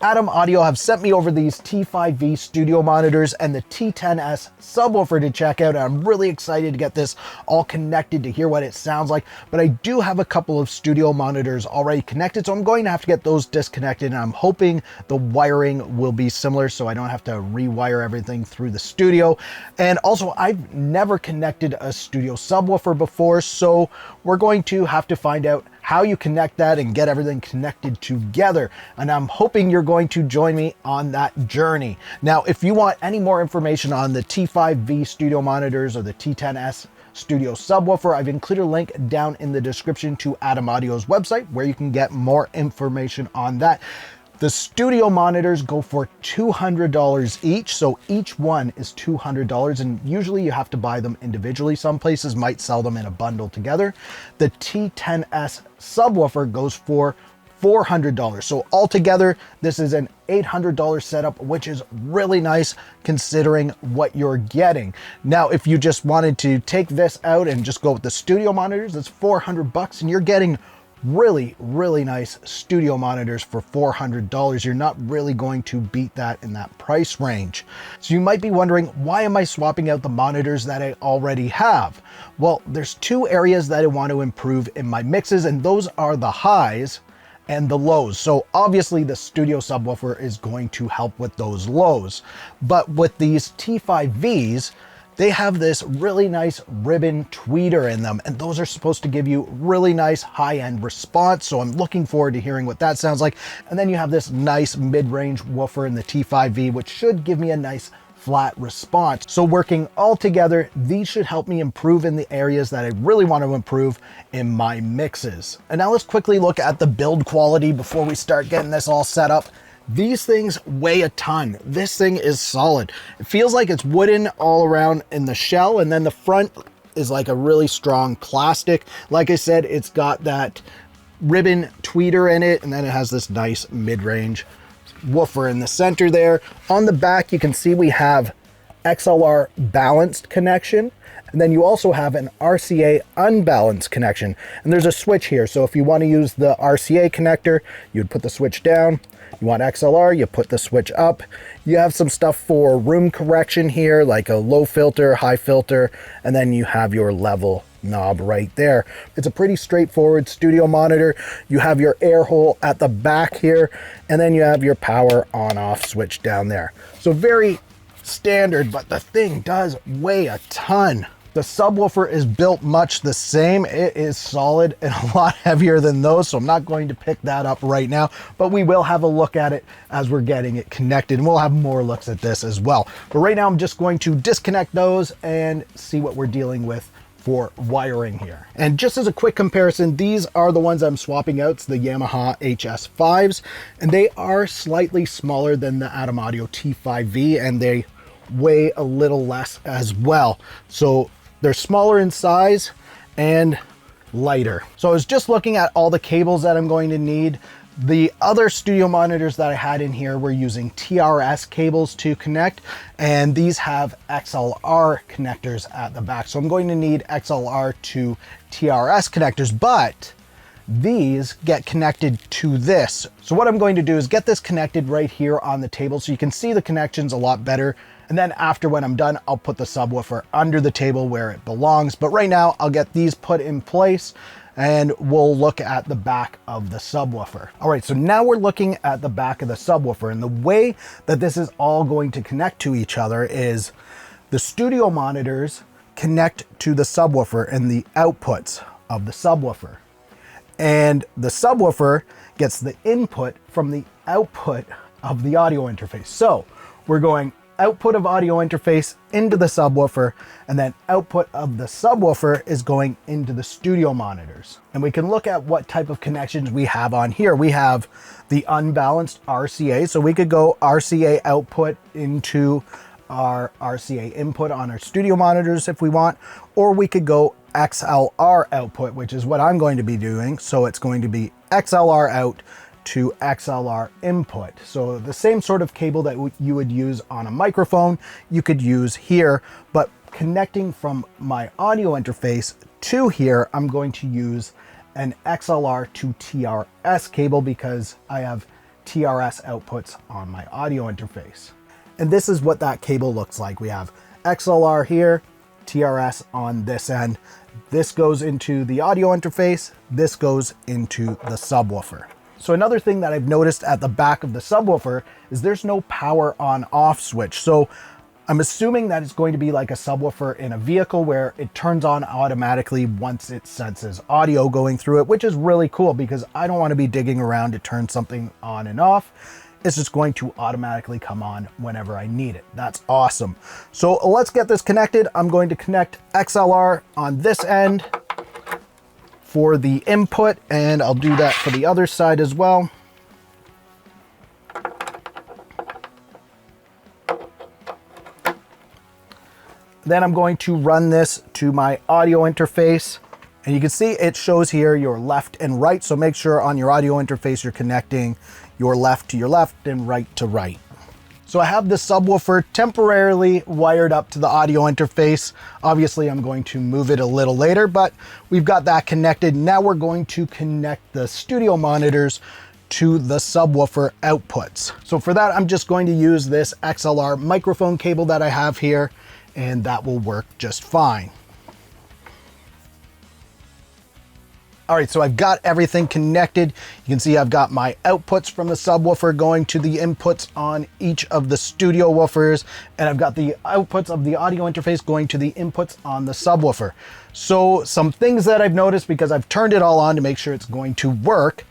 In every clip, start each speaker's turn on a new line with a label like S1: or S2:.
S1: Atom Audio have sent me over these T5V studio monitors and the T10S subwoofer to check out. I'm really excited to get this all connected to hear what it sounds like, but I do have a couple of studio monitors already connected, so I'm going to have to get those disconnected, and I'm hoping the wiring will be similar so I don't have to rewire everything through the studio. And also, I've never connected a studio subwoofer before, so we're going to have to find out how you connect that and get everything connected together. And I'm hoping you're going to join me on that journey. Now, if you want any more information on the T5V studio monitors or the T10S studio subwoofer, I've included a link down in the description to Atom Audio's website where you can get more information on that. The studio monitors go for $200 each, so each one is $200, and usually you have to buy them individually. Some places might sell them in a bundle together. The T10S subwoofer goes for $400. So altogether, this is an $800 setup, which is really nice considering what you're getting. Now, if you just wanted to take this out and just go with the studio monitors, it's $400 and you're getting really nice studio monitors for $400. You're not really going to beat that in that price range. So you might be wondering, why am I swapping out the monitors that I already have? Well, there's two areas that I want to improve in my mixes, and those are the highs and the lows. So obviously the studio subwoofer is going to help with those lows. But with these T5Vs, they have this really nice ribbon tweeter in them, and those are supposed to give you really nice high-end response. So I'm looking forward to hearing what that sounds like. And then you have this nice mid-range woofer in the T5V, which should give me a nice flat response. So working all together, these should help me improve in the areas that I really want to improve in my mixes. And now let's quickly look at the build quality before we start getting this all set up. These things weigh a ton. This thing is solid. It feels like it's wooden all around in the shell, and then the front is like a really strong plastic. Like I said, it's got that ribbon tweeter in it, and then it has this nice mid-range woofer in the center there. On the back, you can see we have XLR balanced connection, and then you also have an RCA unbalanced connection. And there's a switch here, so if you want to use the RCA connector, you'd put the switch down. You want XLR, you put the switch up. You have some stuff for room correction here, like a low filter, high filter, and then you have your level knob right there. It's a pretty straightforward studio monitor. You have your air hole at the back here, and then you have your power on off switch down there. So very standard, but the thing does weigh a ton. The subwoofer is built much the same. It is solid and a lot heavier than those, so I'm not going to pick that up right now, but we will have a look at it as we're getting it connected, and we'll have more looks at this as well. But right now I'm just going to disconnect those and see what we're dealing with for wiring here. And just as a quick comparison, these are the ones I'm swapping out. It's the Yamaha HS5s, and they are slightly smaller than the Atom Audio T5V, and they weigh a little less as well. So they're smaller in size and lighter. So I was just looking at all the cables that I'm going to need. The other studio monitors that I had in here were using TRS cables to connect, and these have XLR connectors at the back. So I'm going to need XLR to TRS connectors, but these get connected to this. So what I'm going to do is get this connected right here on the table so you can see the connections a lot better. And then after, when I'm done, I'll put the subwoofer under the table where it belongs. But right now I'll get these put in place and we'll look at the back of the subwoofer. All right, so now we're looking at the back of the subwoofer, and the way that this is all going to connect to each other is the studio monitors connect to the subwoofer and the outputs of the subwoofer. And the subwoofer gets the input from the output of the audio interface. So we're going output of audio interface into the subwoofer, and then output of the subwoofer is going into the studio monitors. And we can look at what type of connections we have on here. We have the unbalanced RCA, so we could go RCA output into our RCA input on our studio monitors if we want, or we could go XLR output, which is what I'm going to be doing. So it's going to be XLR out to XLR input. So the same sort of cable that you would use on a microphone, you could use here, but connecting from my audio interface to here, I'm going to use an XLR to TRS cable because I have TRS outputs on my audio interface. And this is what that cable looks like. We have XLR here, TRS on this end. This goes into the audio interface. This goes into the subwoofer. So another thing that I've noticed at the back of the subwoofer is there's no power on off switch. So I'm assuming that it's going to be like a subwoofer in a vehicle where it turns on automatically once it senses audio going through it, which is really cool because I don't want to be digging around to turn something on and off. It's just going to automatically come on whenever I need it. That's awesome. So let's get this connected. I'm going to connect XLR on this end for the input, and I'll do that for the other side as well. Then I'm going to run this to my audio interface. And you can see it shows here your left and right. So make sure on your audio interface, you're connecting your left to your left and right to right. So I have the subwoofer temporarily wired up to the audio interface. Obviously, I'm going to move it a little later, but we've got that connected. Now we're going to connect the studio monitors to the subwoofer outputs. So for that, I'm just going to use this XLR microphone cable that I have here, and that will work just fine. All right, so I've got everything connected. You can see I've got my outputs from the subwoofer going to the inputs on each of the studio woofers, and I've got the outputs of the audio interface going to the inputs on the subwoofer. So some things that I've noticed, because I've turned it all on to make sure it's going to work,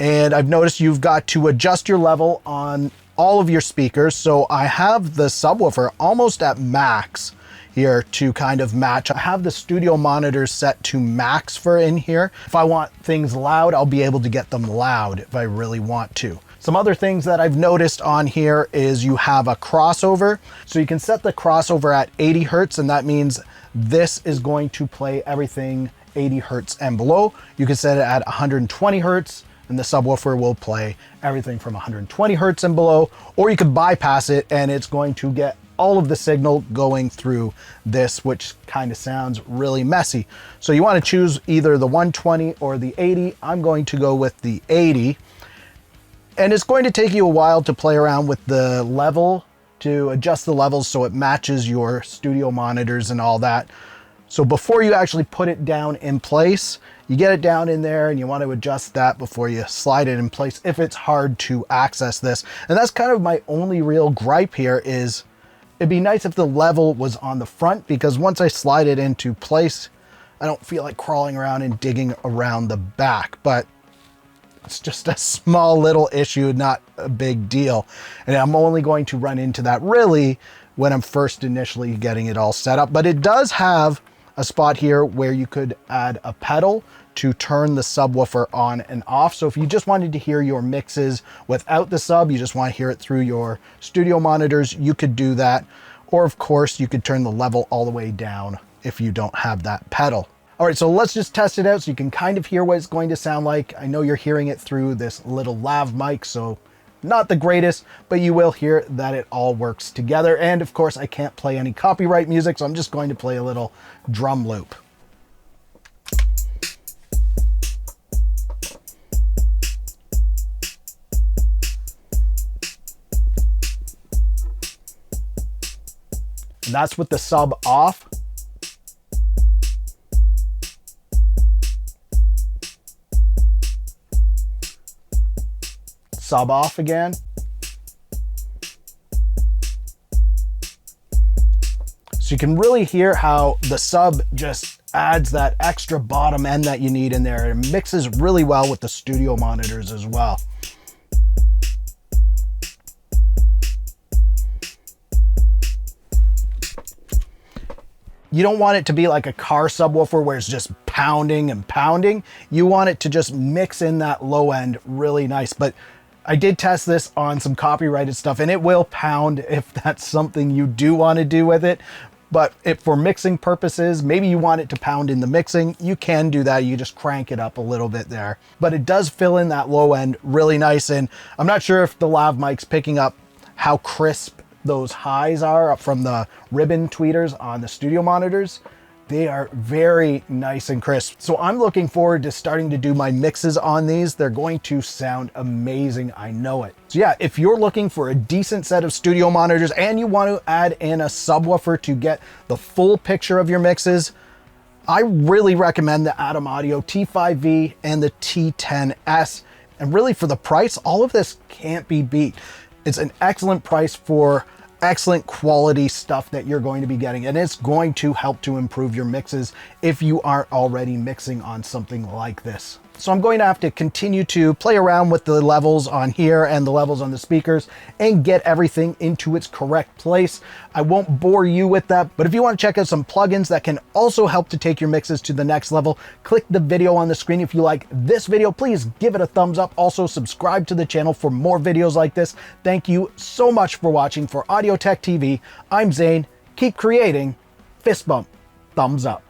S1: and I've noticed you've got to adjust your level on all of your speakers. So I have the subwoofer almost at max here to kind of match. I have the studio monitors set to max for in here. If I want things loud, I'll be able to get them loud if I really want to. Some other things that I've noticed on here is you have a crossover. So you can set the crossover at 80 Hertz, and that means this is going to play everything 80 Hertz and below. You can set it at 120 Hertz, and the subwoofer will play everything from 120 Hertz and below, or you could bypass it and it's going to get all of the signal going through this, which kind of sounds really messy. So you want to choose either the 120 or the 80. I'm going to go with the 80. And it's going to take you a while to play around with the level, to adjust the levels so it matches your studio monitors and all that. So before you actually put it down in place, you get it down in there and you want to adjust that before you slide it in place if it's hard to access this. And that's kind of my only real gripe here is it'd be nice if the level was on the front, because once I slide it into place, I don't feel like crawling around and digging around the back, but it's just a small little issue, not a big deal. And I'm only going to run into that really when I'm first initially getting it all set up. But it does have a spot here where you could add a pedal to turn the subwoofer on and off. So if you just wanted to hear your mixes without the sub, you just want to hear it through your studio monitors, you could do that. Or of course, you could turn the level all the way down if you don't have that pedal. All right, so let's just test it out so you can kind of hear what it's going to sound like. I know you're hearing it through this little lav mic, so not the greatest, but you will hear that it all works together. And of course, I can't play any copyright music, so I'm just going to play a little drum loop. And that's with the sub off. Sub off again. So you can really hear how the sub just adds that extra bottom end that you need in there. It mixes really well with the studio monitors as well. You don't want it to be like a car subwoofer where it's just pounding and pounding. You want it to just mix in that low end really nice. But I did test this on some copyrighted stuff and it will pound if that's something you do want to do with it. But if for mixing purposes, maybe you want it to pound in the mixing, you can do that. You just crank it up a little bit there. But it does fill in that low end really nice. And I'm not sure if the lav mic's picking up how crisp those highs are from the ribbon tweeters on the studio monitors. They are very nice and crisp. So I'm looking forward to starting to do my mixes on these. They're going to sound amazing, I know it. So yeah, if you're looking for a decent set of studio monitors and you want to add in a subwoofer to get the full picture of your mixes, I really recommend the Atom Audio T5V and the T10S. And really for the price, all of this can't be beat. It's an excellent price for excellent quality stuff that you're going to be getting, and it's going to help to improve your mixes if you aren't already mixing on something like this. So I'm going to have to continue to play around with the levels on here and the levels on the speakers and get everything into its correct place. I won't bore you with that, but if you want to check out some plugins that can also help to take your mixes to the next level, click the video on the screen. If you like this video, please give it a thumbs up. Also subscribe to the channel for more videos like this. Thank you so much for watching. For Audio Tech TV, I'm Zane. Keep creating. Fist bump. Thumbs up.